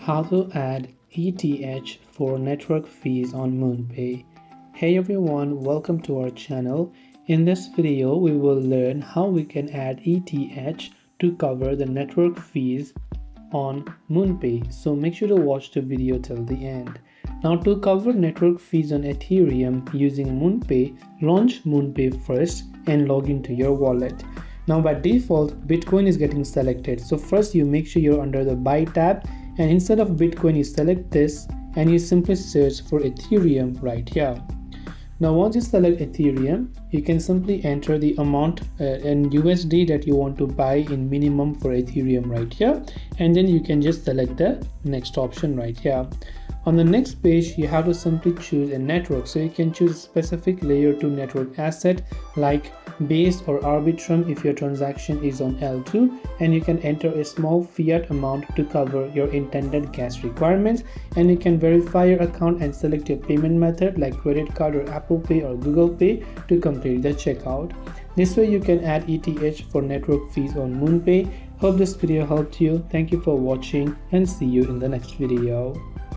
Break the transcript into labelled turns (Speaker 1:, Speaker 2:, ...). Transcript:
Speaker 1: How to add ETH for network fees on MoonPay. Hey everyone, welcome to our channel. In this video, we will learn how we can add ETH to cover the network fees on MoonPay. So make sure to watch the video till the end. Now to cover network fees on Ethereum using MoonPay, launch MoonPay first and log into your wallet. Now by default, Bitcoin is getting selected. So first you make sure you're under the buy tab, and instead of Bitcoin you select this and you simply search for Ethereum right here. Now once you select Ethereum, you can simply enter the amount in USD that you want to buy in minimum for Ethereum right here, and then you can just select the next option right here. On the next page, you have to simply choose a network. So you can choose a specific layer 2 network asset like Base or Arbitrum if your transaction is on L2, and you can enter a small fiat amount to cover your intended gas requirements, and you can verify your account and select your payment method like credit card or Apple Pay or Google Pay to complete the checkout. This way you can add ETH for network fees on MoonPay. Hope this video helped you. Thank you for watching and see you in the next video.